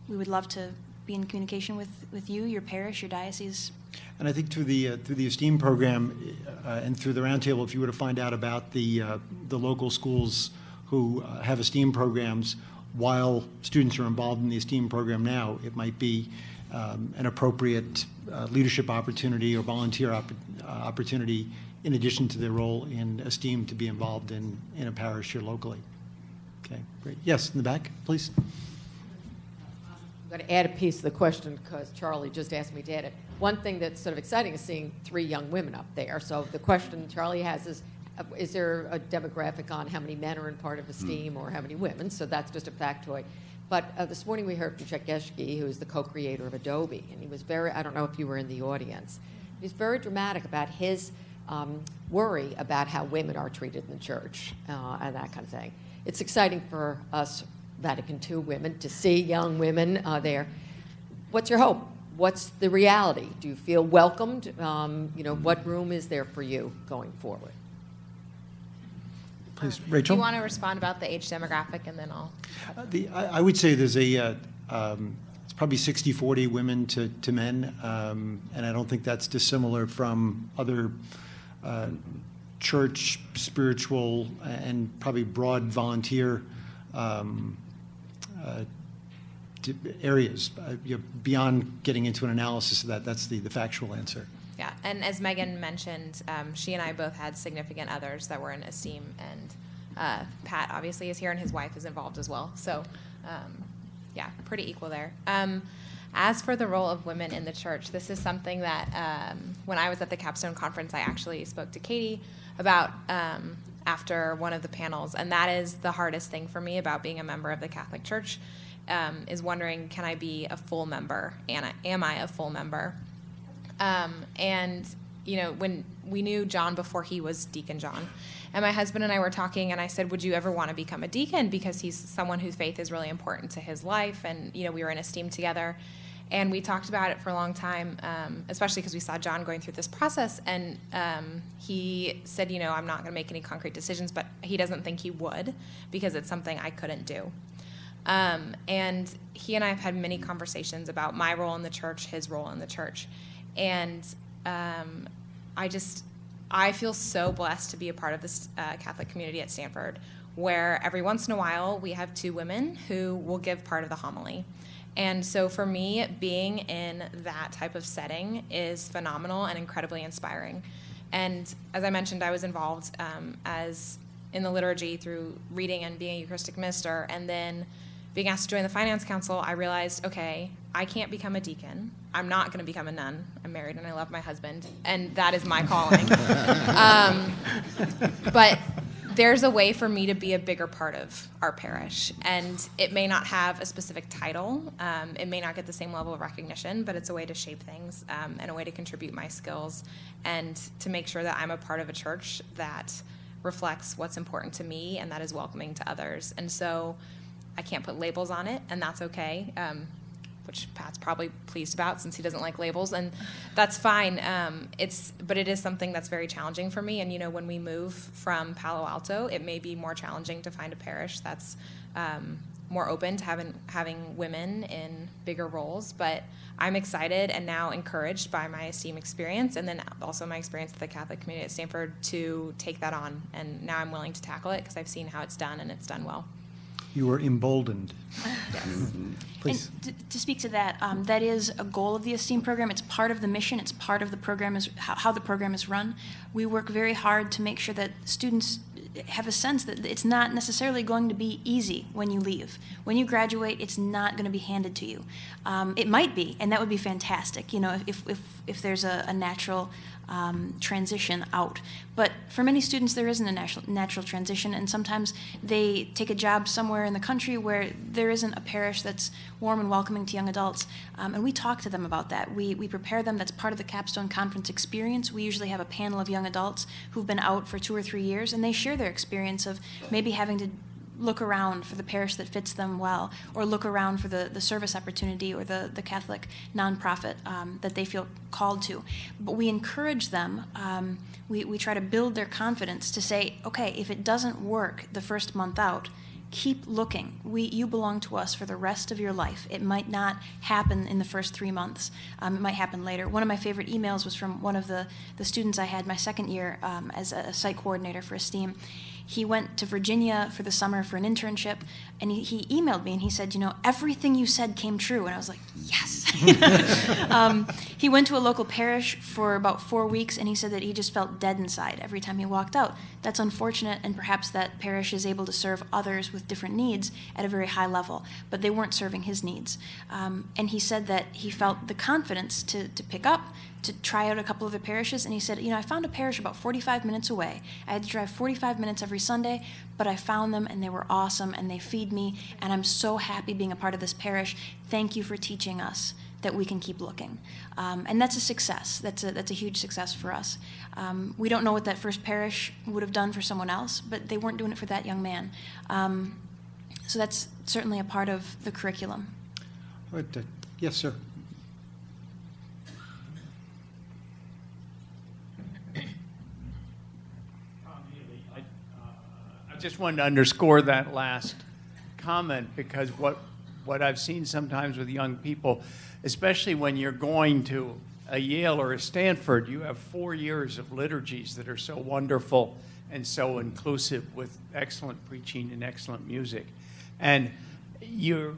we would love to be in communication with you, your parish, your diocese. And I think through the ESTEEM program and through the roundtable, if you were to find out about the local schools who have ESTEEM programs, while students are involved in the ESTEEM program now, it might be an appropriate leadership opportunity or volunteer opportunity in addition to their role in ESTEEM to be involved in a parish here locally. Okay, great. Yes, in the back, please. I'm going to add a piece of the question because Charlie just asked me to add it. One thing that's sort of exciting is seeing 3 young women up there. So the question Charlie has is there a demographic on how many men are in part of ESTEEM or how many women? So that's just a factoid. But this morning we heard from Chuck Geschke, who is the co-creator of Adobe, and he was I don't know if you were in the audience, he's very dramatic about his worry about how women are treated in the church and that kind of thing. It's exciting for us Vatican II women to see young women there. What's your hope? What's the reality? Do you feel welcomed? What room is there for you going forward? Please, Rachel. Do you want to respond about the age demographic, and then I'll... I would say there's it's probably 60-40 women to men, and I don't think that's dissimilar from other church, spiritual, and probably broad volunteer areas. Beyond getting into an analysis of that, that's the factual answer. Yeah, and as Megan mentioned, she and I both had significant others that were in ESTEEM, and Pat obviously is here, and his wife is involved as well. So, yeah, pretty equal there. As for the role of women in the church, this is something that when I was at the Capstone Conference, I actually spoke to Katie about after one of the panels, and that is the hardest thing for me about being a member of the Catholic Church, is wondering, can I be a full member? And am I a full member? And, when we knew John before he was Deacon John, and my husband and I were talking, and I said, would you ever want to become a deacon? Because he's someone whose faith is really important to his life, and, we were in ESTEEM together. And we talked about it for a long time, especially because we saw John going through this process. And he said, I'm not going to make any concrete decisions, but he doesn't think he would because it's something I couldn't do. And he and I have had many conversations about my role in the church, his role in the church. And I feel so blessed to be a part of this Catholic community at Stanford, where every once in a while we have 2 women who will give part of the homily. And so for me, being in that type of setting is phenomenal and incredibly inspiring. And as I mentioned, I was involved as in the liturgy through reading and being a Eucharistic minister, and then being asked to join the Finance Council, I realized, okay, I can't become a deacon. I'm not going to become a nun. I'm married and I love my husband, and that is my calling. But there's a way for me to be a bigger part of our parish, and it may not have a specific title. It may not get the same level of recognition, but it's a way to shape things and a way to contribute my skills and to make sure that I'm a part of a church that reflects what's important to me and that is welcoming to others. And so I can't put labels on it, and that's okay, which Pat's probably pleased about since he doesn't like labels, and that's fine. But it is something that's very challenging for me. And when we move from Palo Alto, it may be more challenging to find a parish that's more open to having women in bigger roles. But I'm excited and now encouraged by my ESTEEM experience, and then also my experience with the Catholic community at Stanford, to take that on. And now I'm willing to tackle it because I've seen how it's done, and it's done well. You were emboldened. Yes. Please. And to speak to that, that is a goal of the ESTEEM program. It's part of the mission. It's part of the program, is how the program is run. We work very hard to make sure that students have a sense that it's not necessarily going to be easy when you leave. When you graduate, it's not going to be handed to you. It might be, and that would be fantastic, if there's a natural transition out. But for many students, there isn't a natural transition, and sometimes they take a job somewhere in the country where there isn't a parish that's warm and welcoming to young adults. And we talk to them about that. We prepare them. That's part of the Capstone Conference experience. We usually have a panel of young adults who've been out for 2 or 3 years, and they share their experience of maybe having to look around for the parish that fits them well, or look around for the service opportunity or the Catholic nonprofit that they feel called to. But we encourage them, we try to build their confidence to say, okay, if it doesn't work the first month out, keep looking. You belong to us for the rest of your life. It might not happen in the first 3 months. It might happen later. One of my favorite emails was from one of the students I had my second year as a site coordinator for ESTEEM. He went to Virginia for the summer for an internship, and he emailed me, and he said, everything you said came true. And I was like, yes. He went to a local parish for about 4 weeks, and he said that he just felt dead inside every time he walked out. That's unfortunate, and perhaps that parish is able to serve others with different needs at a very high level, but they weren't serving his needs. And he said that he felt the confidence to pick up, to try out a couple of the parishes, and he said, I found a parish about 45 minutes away. I had to drive 45 minutes every Sunday, but I found them, and they were awesome, and they feed me, and I'm so happy being a part of this parish. Thank you for teaching us that we can keep looking. And that's a success. That's a huge success for us. We don't know what that first parish would have done for someone else, but they weren't doing it for that young man. So that's certainly a part of the curriculum. Yes, sir. I just wanted to underscore that last comment, because what I've seen sometimes with young people, especially when you're going to a Yale or a Stanford, you have 4 years of liturgies that are so wonderful and so inclusive, with excellent preaching and excellent music. And you're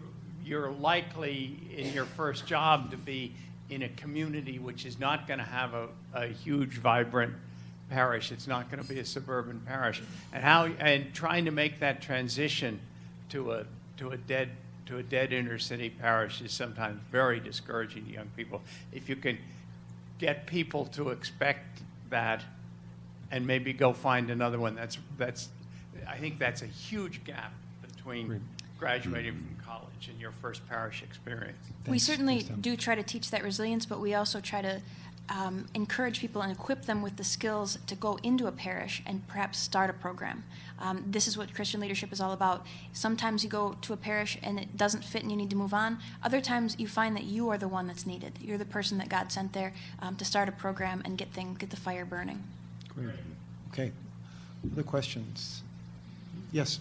likely in your first job to be in a community which is not going to have a huge, vibrant parish. It's not going to be a suburban parish. And trying to make that transition to a dead inner city parish is sometimes very discouraging to young people. If you can get people to expect that and maybe go find another one, I think that's a huge gap between graduating from college and your first parish experience. We certainly do try to teach that resilience, but we also try to encourage people and equip them with the skills to go into a parish and perhaps start a program. This is what Christian leadership is all about. Sometimes you go to a parish and it doesn't fit and you need to move on. Other times you find that you are the one that's needed. You're the person that God sent there to start a program and get the fire burning. Great. Okay. Other questions? Yes.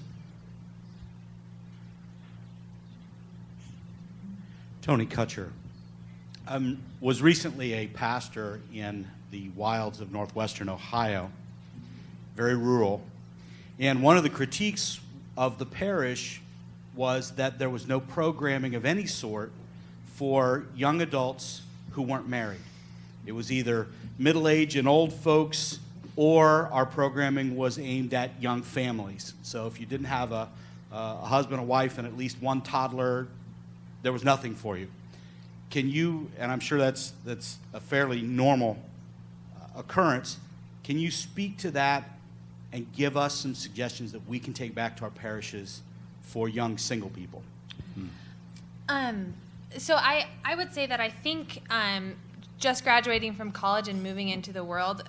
Tony Kutcher. Was recently a pastor in the wilds of northwestern Ohio, very rural, and one of the critiques of the parish was that there was no programming of any sort for young adults who weren't married. It was either middle-aged and old folks, or our programming was aimed at young families. So if you didn't have a husband, a wife, and at least one toddler, there was nothing for you. Can you, and I'm sure that's a fairly normal occurrence, can you speak to that and give us some suggestions that we can take back to our parishes for young single people? So I would say that I think just graduating from college and moving into the world,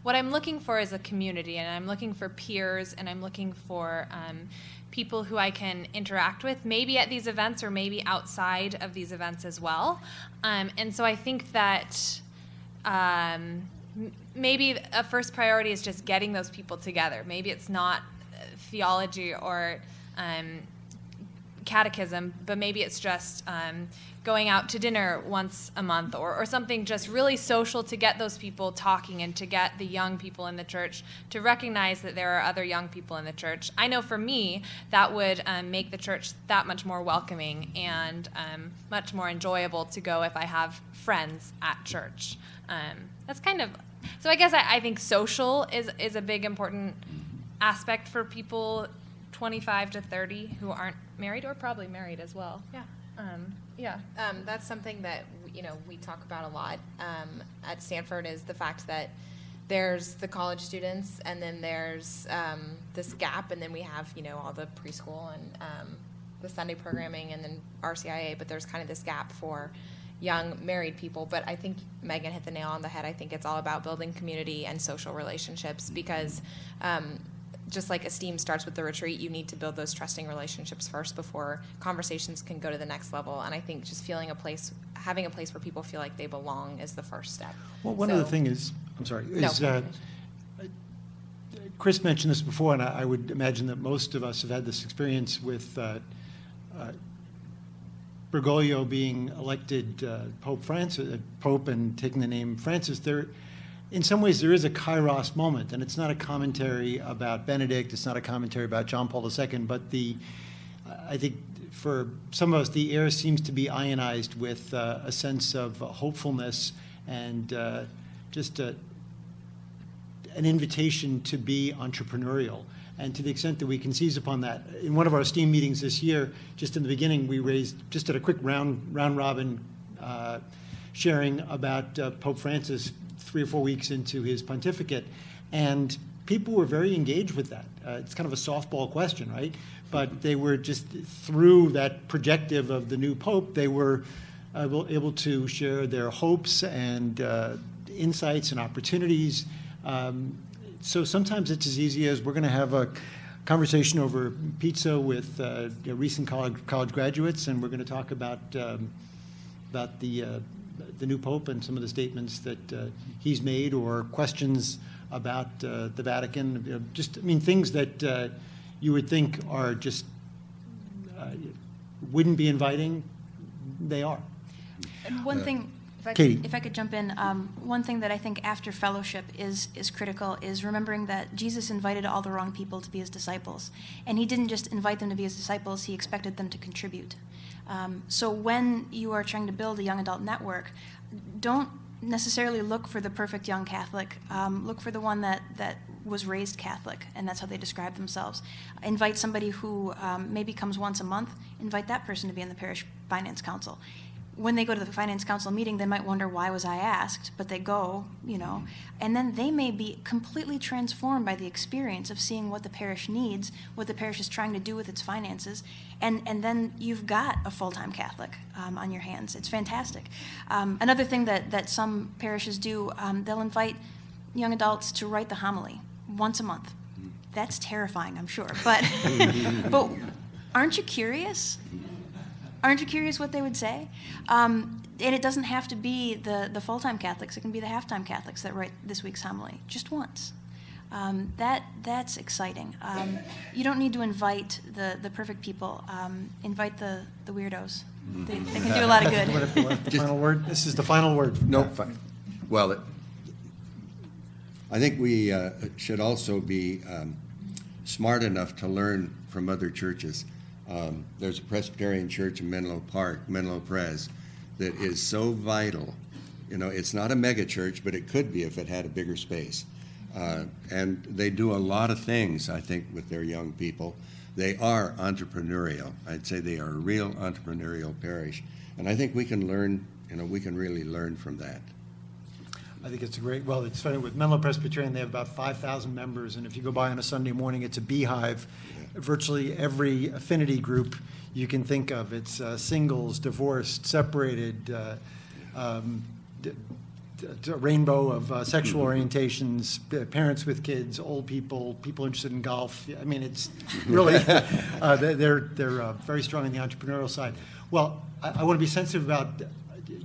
what I'm looking for is a community, and I'm looking for peers, and I'm looking for people who I can interact with, maybe at these events or maybe outside of these events as well. And so I think that maybe a first priority is just getting those people together. Maybe it's not theology or catechism, but maybe it's just going out to dinner once a month or something just really social to get those people talking and to get the young people in the church to recognize that there are other young people in the church. I know for me, that would make the church that much more welcoming and much more enjoyable to go if I have friends at church. That's kind of, so I guess I think social is a big important aspect for people 25 to 30 who aren't married or probably married as well. Yeah. That's something that we talk about a lot at Stanford, is the fact that there's the college students and then there's this gap, and then we have all the preschool and the Sunday programming and then RCIA, but there's kind of this gap for young married people. But I think Megan hit the nail on the head. I think it's all about building community and social relationships, because just like ESTEEM starts with the retreat, you need to build those trusting relationships first before conversations can go to the next level. And I think just having a place where people feel like they belong is the first step. Well, one other thing is, Chris mentioned this before, and I would imagine that most of us have had this experience with Bergoglio being elected Pope and taking the name Francis. In some ways, there is a kairos moment, and it's not a commentary about Benedict, it's not a commentary about John Paul II, but I think for some of us, the air seems to be ionized with a sense of hopefulness and just an invitation to be entrepreneurial. And to the extent that we can seize upon that, in one of our STEAM meetings this year, just in the beginning, we just did a quick round robin sharing about Pope Francis 3 or 4 weeks into his pontificate, and people were very engaged with that. It's kind of a softball question, right? But they were just, through that projective of the new Pope, they were able to share their hopes and insights and opportunities. So sometimes it's as easy as we're going to have a conversation over pizza with recent college graduates, and we're going to talk about the new Pope and some of the statements that he's made, or questions about the Vatican. Things that you would think are just wouldn't be inviting, they are. And one thing, if I could jump in, one thing that I think after fellowship is critical is remembering that Jesus invited all the wrong people to be his disciples. And he didn't just invite them to be his disciples, he expected them to contribute. So when you are trying to build a young adult network, don't necessarily look for the perfect young Catholic. Look for the one that was raised Catholic, and that's how they describe themselves. Invite somebody who maybe comes once a month. Invite that person to be in the parish finance council. when they go to the finance council meeting, they might wonder, why was I asked? But they go, and then they may be completely transformed by the experience of seeing what the parish needs, what the parish is trying to do with its finances, and then you've got a full-time Catholic on your hands. It's fantastic. Another thing that some parishes do, they'll invite young adults to write the homily once a month. That's terrifying, I'm sure, but aren't you curious? Aren't you curious what they would say? And it doesn't have to be the full-time Catholics. It can be the half-time Catholics that write this week's homily, just once. That's exciting. You don't need to invite the perfect people. Invite the weirdos. They can do a lot of good. What the final word? This is the final word. No, well, I think we should also be smart enough to learn from other churches. There's a Presbyterian church in Menlo Park, Menlo Pres, that is so vital. It's not a mega church, but it could be if it had a bigger space. And they do a lot of things, I think, with their young people. They are entrepreneurial. I'd say they are a real entrepreneurial parish. And I think we can learn, we can really learn from that. I think it's it's funny, with Menlo Presbyterian, they have about 5,000 members, and if you go by on a Sunday morning, it's a beehive. Virtually every affinity group you can think of. It's singles, divorced, separated, a rainbow of sexual orientations, parents with kids, old people, people interested in golf. I mean, it's really, they're very strong on the entrepreneurial side. Well, I want to be sensitive about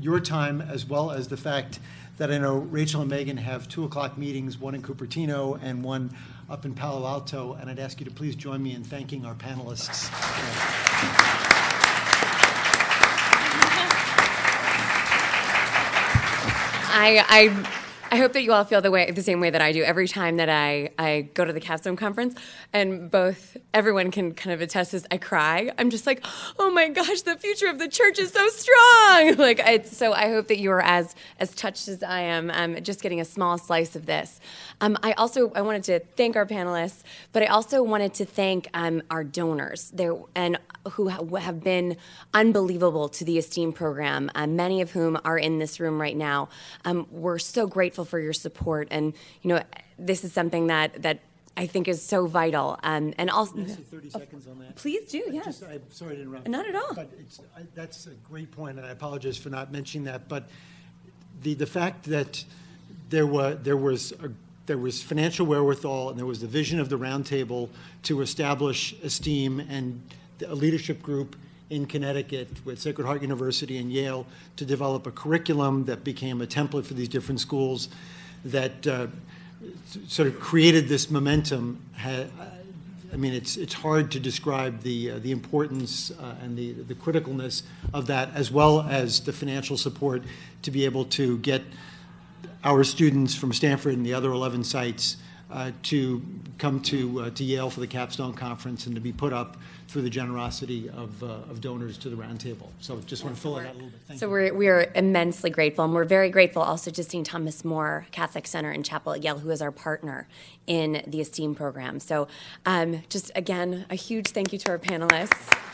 your time, as well as the fact that I know Rachel and Megan have 2:00 meetings, one in Cupertino and one up in Palo Alto, and I'd ask you to please join me in thanking our panelists. I hope that you all feel the same way that I do every time that I go to the Capstone Conference, and everyone can kind of attest this, I cry. I'm just like, oh my gosh, the future of the church is so strong. So I hope that you are as touched as I am, just getting a small slice of this. I wanted to thank our panelists, but I also wanted to thank our donors who have been unbelievable to the ESTEEM program, many of whom are in this room right now. We're so grateful for your support, and this is something that I think is so vital. And also, 30 seconds on that. Please do. Yes. I'm sorry to interrupt. Not at all. But that's a great point, and I apologize for not mentioning that. But the fact that there was financial wherewithal, and there was the vision of the roundtable to establish ESTEEM and a leadership group in Connecticut with Sacred Heart University and Yale to develop a curriculum that became a template for these different schools that sort of created this momentum. It's hard to describe the importance and the criticalness of that, as well as the financial support to be able to get our students from Stanford and the other 11 sites to come to Yale for the Capstone Conference and to be put up through the generosity of donors to the roundtable. So just want to fill it out a little bit. Thank you. We are immensely grateful, and we're very grateful also to St. Thomas More Catholic Center and Chapel at Yale, who is our partner in the ESTEEM program. So just again, a huge thank you to our panelists.